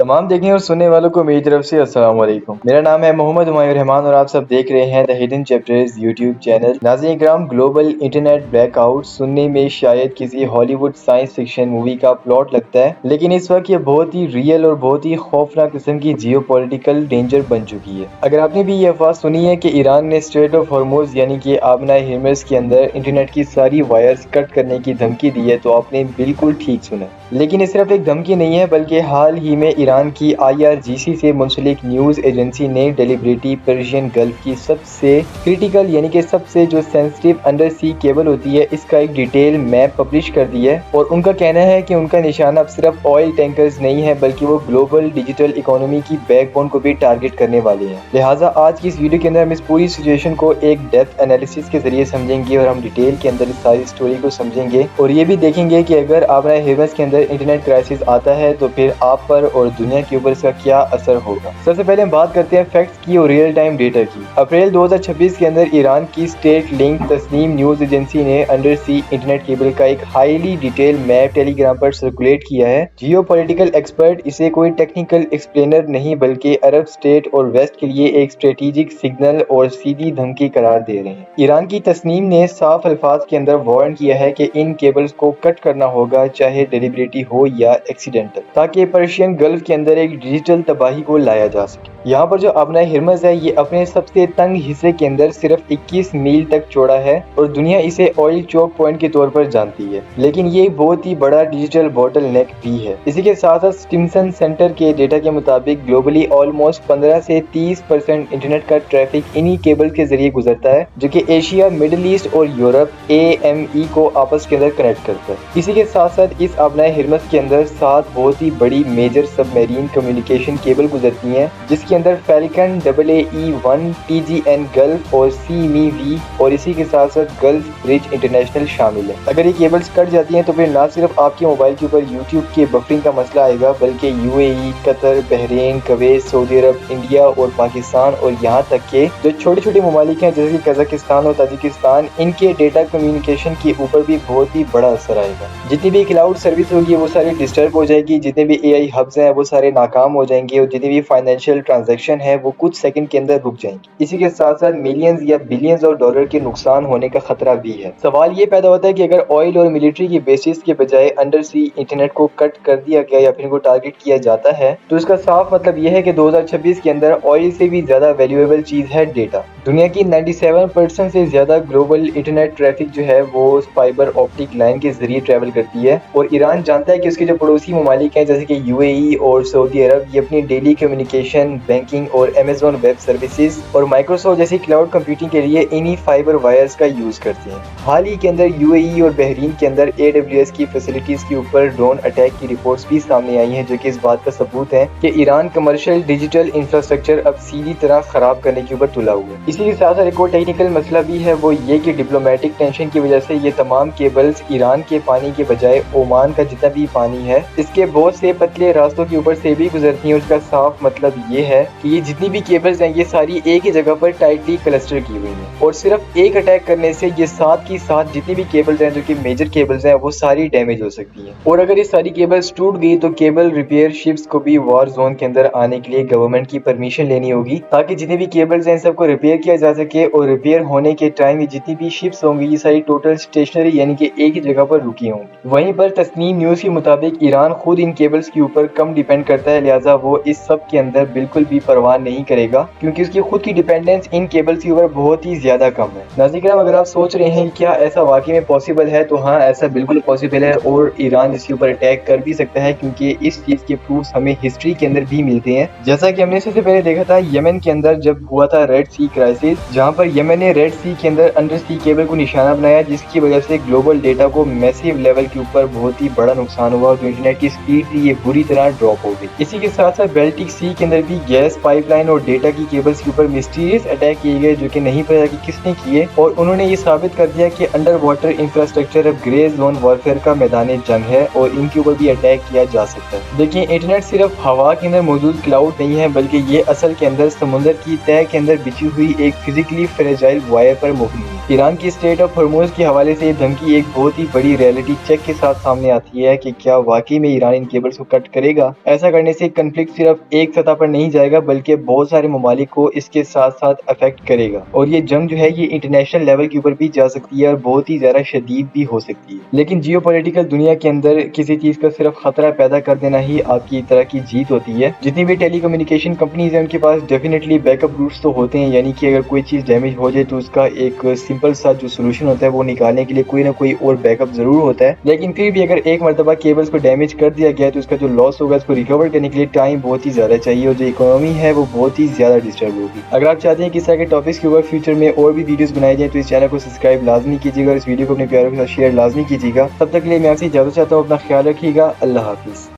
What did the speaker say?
तमाम देखने और सुनने वालों को मेरी तरफ से अस्सलाम वालेकुम। मेरा नाम है मोहम्मद हुमायूं रहमान और आप सब देख रहे हैं the hidden chapters YouTube channel. नाज़रीन इकराम, ग्लोबल इंटरनेट ब्लैकआउट सुनने में शायद किसी हॉलीवुड साइंस फिक्शन मूवी का प्लॉट लगता है, लेकिन इस वक्त ये बहुत ही रियल और बहुत ही खौफनाक किस्म की जियोपॉलिटिकल डेंजर बन चुकी है। अगर आपने भी ये अफवाह सुनी है कि ईरान ने स्ट्रेट ऑफ हॉर्मुज यानी कि आबना हिर्मस के अंदर इंटरनेट की सारी वायर्स कट करने की धमकी दी है, तो आपने बिल्कुल ठीक सुना। लेकिन ये सिर्फ एक धमकी नहीं है, बल्कि हाल ही में ईरान की IRGC से मुंसलिक न्यूज़ एजेंसी ने डेलिबरेटली पर्शियन गल्फ की सबसे क्रिटिकल यानी कि सबसे जो सेंसिटिव अंडर सी केबल होती है, इसका एक डिटेल मैप पब्लिश कर दी है। और उनका कहना है कि उनका निशाना अब सिर्फ ऑयल टैंकर्स नहीं है, बल्कि वो ग्लोबल डिजिटल इकोनॉमी की बैकबोन को भी टारगेट करने वाले हैं। लिहाजा आज की इस वीडियो के अंदर हम इस पूरी सिचुएशन को एक डेप्थ एनालिसिस के जरिए समझेंगे और हम डिटेल के अंदर इस सारी स्टोरी को समझेंगे और ये भी देखेंगे कि अगर आबना हिर्मस के अंदर इंटरनेट क्राइसिस आता है तो फिर आप पर और दुनिया के ऊपर इसका क्या असर होगा। सबसे पहले हम बात करते हैं फैक्ट्स की और रियल टाइम डेटा की। अप्रैल 2026 के अंदर ईरान की state link Tasnim news agency ने अंडर सी इंटरनेट केबल का एक हाईली डिटेल मैप टेलीग्राम पर सर्कुलेट किया है। जियोपॉलिटिकल एक्सपर्ट इसे कोई टेक्निकल एक्सप्लेनर नहीं बल्कि अरब स्टेट और वेस्ट के लिए एक स्ट्रेटेजिक सिग्नल और सीधी धमकी करार दे रहे हैं। ईरान की तस्नीम ने साफ अल्फाज के अंदर वार्न किया है कि इन केबल्स को कट करना होगा, चाहे डेलिबरेटली हो या एक्सीडेंटल, ताकि पर्शियन गल्फ के अंदर एक डिजिटल तबाही को लाया जा सके। यहाँ पर जो आबना हिर्मस है, ये अपने सबसे तंग हिस्से के अंदर सिर्फ 21 मील तक चौड़ा है और दुनिया इसे ऑयल चोक पॉइंट के तौर पर जानती है, लेकिन ये बहुत ही बड़ा डिजिटल बॉटल नेक भी है। इसी के साथ साथ स्टिम्सन सेंटर के डेटा के मुताबिक ग्लोबली ऑलमोस्ट 15 से 30% इंटरनेट का ट्रैफिक इन्हीं केबल के जरिए गुजरता है, जो कि एशिया, मिडिल ईस्ट और यूरोप AME को आपस के अंदर कनेक्ट करता है। इसी के साथ साथ इस आबना हिर्मस के अंदर 7 बहुत ही बड़ी मेजर सबमरीन कम्युनिकेशन केबल गुजरती हैं, जिसके अंदर फैल्कन AAE-1, TGN गल्फ और CME-V और इसी के साथ साथ गल्फ ब्रिज इंटरनेशनल शामिल है। अगर ये केबल्स कट जाती हैं तो फिर ना सिर्फ आपके मोबाइल के ऊपर YouTube के बफरिंग का मसला आएगा, बल्कि UAE, Qatar, Bahrain, Kuwait, Saudi Arabia, India और पाकिस्तान और यहाँ तक के जो छोटे छोटे ममालिक हैं जैसे कि कजाकिस्तान और ताजिकिस्तान, इनके डेटा कम्युनिकेशन के ऊपर भी बहुत ही बड़ा असर आएगा। जितनी भी क्लाउड सर्विस होगी वो सारी डिस्टर्ब हो जाएगी, जितने भी AI हब्स हैं वो सारे नाकाम हो जाएंगे और जितनी भी फाइनेंशियल ट्रांजैक्शन है वो कुछ सेकंड के अंदर रुक जाएंगी। इसी के साथ साथ मिलियंस या बिलियंस ऑफ डॉलर के नुकसान होने का खतरा भी है। सवाल ये पैदा होता है कि अगर ऑयल और मिलिट्री की बेसिस के बजाय अंडर सी इंटरनेट को कट कर दिया गया या फिर इनको टारगेट किया जाता है, तो इसका साफ मतलब यह है कि 2026 के अंदर ऑयल से भी ज्यादा वैल्यूएबल चीज है डेटा। दुनिया की 97% से ज्यादा ग्लोबल इंटरनेट ट्रैफिक जो है वो फाइबर ऑप्टिक लाइन के जरिए ट्रैवल करती है और ईरान जानता है कि उसके जो पड़ोसी ममालिक हैं जैसे कि UAE और सऊदी अरब, ये अपनी डेली कम्युनिकेशन, बैंकिंग और Amazon वेब सर्विसेज और माइक्रोसॉफ्ट जैसी क्लाउड कंप्यूटिंग के लिए इन्हीं फाइबर वायर्स का यूज करते हैं। हाल ही के अंदर UAE और बहरीन के अंदर AWS की फैसिलिटीज के ऊपर ड्रोन अटैक की रिपोर्ट्स भी सामने आई हैं, जो कि इस बात का सबूत है कि ईरान कमर्शियल डिजिटल इंफ्रास्ट्रक्चर अब सीधी तरह खराब करने के ऊपर तुला हुआ है। इसी के साथ साथ एक और टेक्निकल मसला भी है, वो ये कि डिप्लोमेटिक टेंशन की वजह से ये तमाम केबल्स ईरान के पानी के बजाय ओमान का जितना भी पानी है इसके बहुत से पतले रास्तों के ऊपर से भी गुजरती हैं। उसका साफ मतलब ये है कि ये जितनी भी केबल्स हैं ये सारी एक ही जगह पर टाइटली क्लस्टर की हुई हैं और सिर्फ एक अटैक करने से ये साथ की साथ जितनी भी केबल्स हैं जो कि मेजर केबल्स हैं वो सारी डैमेज हो सकती हैं। और अगर ये सारी केबल्स टूट गई तो केबल रिपेयर शिप्स को भी वॉर जोन के अंदर आने के लिए गवर्नमेंट की परमिशन लेनी होगी, ताकि जितनी भी केबल्स हैं सबको रिपेयर किया जा सके और रिपेयर होने के टाइम ये जितनी भी शिप्स होंगी ये सारी टोटल स्टेशनरी यानी कि एक ही जगह पर रुकी होंगी। वहीं पर तस्नीम न्यूज के मुताबिक ईरान खुद इन केबल्स के ऊपर कम डिपेंड करता है, लिहाजा वो इस सब के अंदर बिल्कुल भी परवाह नहीं करेगा क्योंकि उसकी खुद की डिपेंडेंस इन केबल्स के ऊपर बहुत ही ज्यादा कम है। नाज़रीन, अगर आप सोच रहे हैं क्या ऐसा वाकई में पॉसिबल है, तो हाँ, ऐसा बिल्कुल पॉसिबल है और ईरान इसके ऊपर अटैक कर भी सकता है क्योंकि इस चीज के प्रूफ हमें हिस्ट्री के अंदर भी मिलते हैं। जैसा कि हमने सबसे पहले देखा था यमन के अंदर जब हुआ था रेड सी क्राइसिस, जहाँ पर यमन ने रेड सी के अंदर अंडर सी केबल को निशाना बनाया, जिसकी वजह से ग्लोबल डेटा को मैसिव लेवल के ऊपर बहुत ही बड़ा नुकसान हुआ और जो इंटरनेट की स्पीड थी ये बुरी तरह ड्रॉप हो गई। इसी के साथ साथ बेल्टिक सी के अंदर भी गैस पाइपलाइन और डेटा की केबल्स के ऊपर मिस्टीरियस अटैक किए गए जो कि नहीं पता कि किसने किए, और उन्होंने ये साबित कर दिया कि अंडर वाटर इंफ्रास्ट्रक्चर अब ग्रे जोन वॉरफेयर का मैदान जंग है और इनके ऊपर भी अटैक किया जा सकता है। देखिए, इंटरनेट सिर्फ हवा के अंदर मौजूद क्लाउड नहीं है, बल्कि ये असल के अंदर समुद्र की तह के अंदर बिछी हुई एक फिजिकली फ्रेजाइल वायर पर मुबनी है। ईरान की स्टेट ऑफ हॉर्मोज के हवाले से ये धमकी एक बहुत ही बड़ी रियलिटी चेक के साथ सामने आती है कि क्या वाकई में ईरान इन केबल्स को कट करेगा। ऐसा करने से कंफ्लिक्ट सिर्फ एक सतह पर नहीं जाएगा, बल्कि बहुत सारे ममालिक को इसके साथ साथ अफेक्ट करेगा, और ये जंग जो है ये इंटरनेशनल लेवल के ऊपर भी जा सकती है और बहुत ही ज्यादा शदीद भी हो सकती है। लेकिन जियोपॉलिटिकल दुनिया के अंदर किसी चीज का सिर्फ खतरा पैदा कर देना ही आपकी तरह की जीत होती है। जितनी भी टेली कम्युनिकेशन कंपनीज है उनके पास डेफिनेटली बैकअप रूट्स तो होते हैं, यानी कि अगर कोई चीज डैमेज हो जाए तो उसका एक सिंपल सा जो सोल्यूशन होता है वो निकालने के लिए कोई ना कोई और बैकअप जरूर होता है। लेकिन फिर भी अगर एक मरतबा केबल्स को डैमेज कर दिया गया तो उसका जो लॉस होगा उसको रिकवर करने के लिए टाइम बहुत ही ज्यादा चाहिए और जो इकोनॉमी है वो बहुत ही ज्यादा डिस्टर्ब होगी। अगर आप चाहते हैं कि इस तरह के टॉपिक्स के ऊपर फ्यूचर में और भी वीडियोस बनाए जाए तो इस चैनल को सब्सक्राइब लाजमी कीजिएगा और इस वीडियो को अपने प्यारों के साथ शेयर लाजमी कीजिएगा। तब तक के लिए मैं आपसे इजाजत चाहता हूँ, अपना ख्याल रखिएगा। अल्लाह हाफिज।